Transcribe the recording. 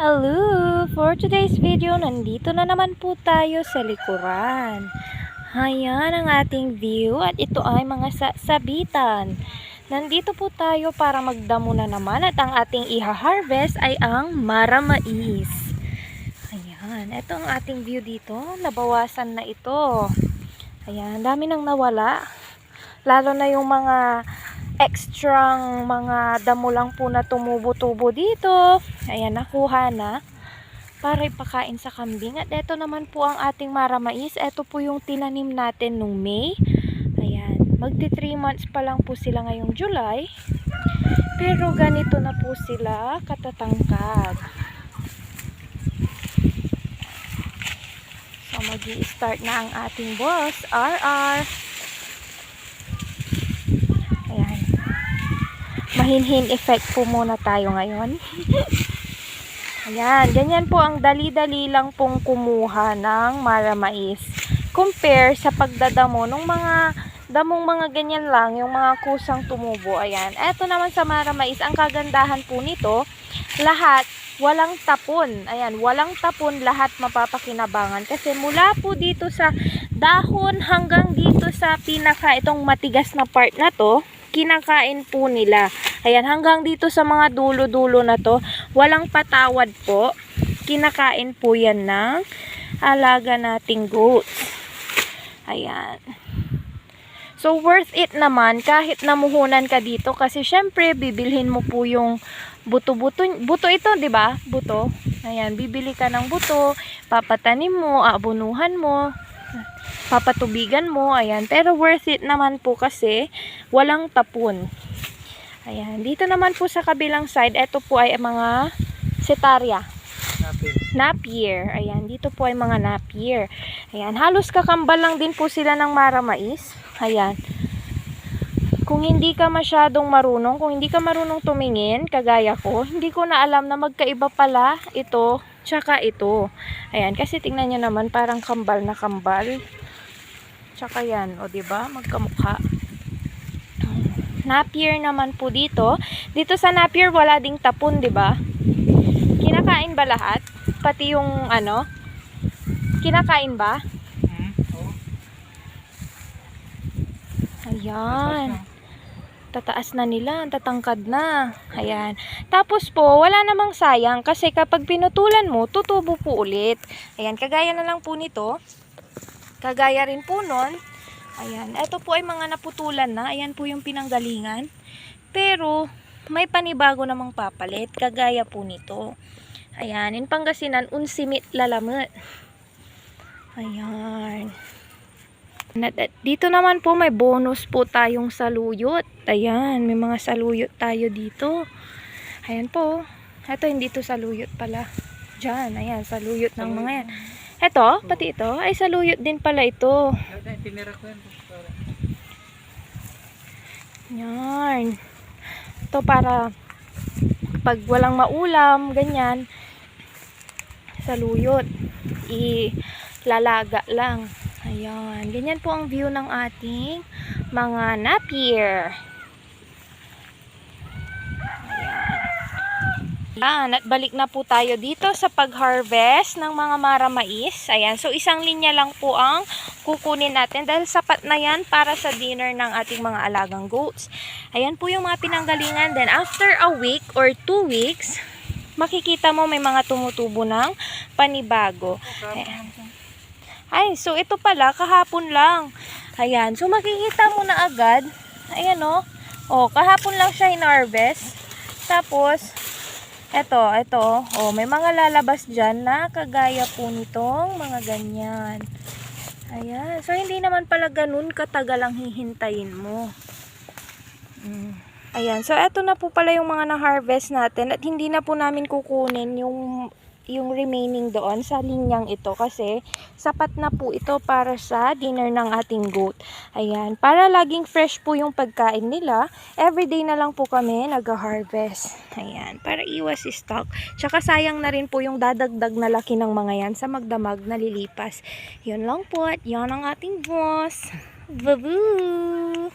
Hello! For today's video, nandito na naman po tayo sa likuran. Ayan ang ating view at ito ay mga sabitan. Nandito po tayo para magdamo na naman at ang ating iha-harvest ay ang maramais. Ayan, ito ang ating view dito. Nabawasan na ito. Ayan, dami nang nawala. Lalo na yung mga extrang mga damo lang po na tumubo-tubo dito. Ayan, nakuha na para ipakain sa kambing. At ito naman po ang ating maramais. Ito po yung tinanim natin nung May. Ayan, magti 3 months pa lang po sila ngayong July. Pero ganito na po sila katatangkad. So magi-start na ang ating boss, RR. Ayan. Mahinhin effect po muna tayo ngayon. Ayan, ganyan po ang dali-dali lang pong kumuha ng maramais. Compare sa pagdadamo ng mga damong mga ganyan lang, yung mga kusang tumubo. Ayan, eto naman sa maramais, ang kagandahan po nito, lahat walang tapon. Ayan, walang tapon, lahat mapapakinabangan. Kasi mula po dito sa dahon hanggang dito sa pinaka itong matigas na part na to, kinakain po nila. Ayan, hanggang dito sa mga dulo-dulo na to, walang patawad po. Kinakain po yan ng alaga nating goats. Ayan. So, worth it naman kahit namuhunan ka dito kasi syempre, bibilhin mo po yung buto-buto. Buto ito, di ba? Buto. Ayan, bibili ka ng buto, papatanim mo, aabunuhan mo, papatubigan mo, ayan. Pero worth it naman po kasi walang tapon. Ayan, dito naman po sa kabilang side, ito po ay mga setaria. Napier. Ayan, dito po ay mga napier. Ayan, halos kakambal lang din po sila ng maramais. Ayan. Kung hindi ka masyadong marunong, kung hindi ka marunong tumingin, kagaya ko, hindi ko na alam na magkaiba pala ito, tsaka ito. Ayan, kasi tingnan nyo naman, parang kambal na kambal. Tsaka yan, o diba, magkamukha. Napier naman po dito. Dito sa napier, wala ding tapon, diba? Kinakain ba lahat? Pati yung ano? Kinakain ba? Ayan. Tataas na nila, tatangkad na. Ayan. Tapos po, wala namang sayang kasi kapag pinutulan mo, tutubo po ulit. Ayan, kagaya na lang po nito. Kagaya rin po nun. Ayan, ito po ay mga naputulan na. Ayan po yung pinanggalingan. Pero, may panibago namang papalit. Kagaya po nito. Ayan, in Pangasinan, unsimit lalamot. Ayan. Dito naman po may bonus po tayong saluyot. Ayan, may mga saluyot tayo dito. Ayan po. Ito hindi to saluyot pala. Diyan, ayan, saluyot ng mga yan. Ito, pati ito, ay saluyot din pala ito. Yan. Ito para pag walang maulam, ganyan, saluyot. Ilalaga lang. Ayan. Ganyan po ang view ng ating mga napier. Ayan. At balik na po tayo dito sa pag-harvest ng mga maramais. Ayan. So, isang linya lang po ang kukunin natin dahil sapat na yan para sa dinner ng ating mga alagang goats. Ayan po yung mga pinanggalingan. Then, after a week or 2 weeks, makikita mo may mga tumutubo ng panibago. Ayan. Ay, so ito pala, kahapon lang. Ayan, so makikita mo na agad. Ayan o. O, kahapon lang siya in-harvest. Tapos, ito. O, may mga lalabas dyan na kagaya po nitong mga ganyan. Ayan, so hindi naman pala ganun katagal ang hihintayin mo. Ayan, so eto na po pala yung mga na-harvest natin at hindi na po namin kukunin yung remaining doon sa linyang ito kasi sapat na po ito para sa dinner ng ating goat. Ayan, para laging fresh po yung pagkain nila, everyday na lang po kami nag-harvest. Ayan, para iwas stock. Tsaka sayang na rin po yung dadagdag na laki ng mga yan sa magdamag na lilipas. Yun lang po at yan ang ating boss. Babu!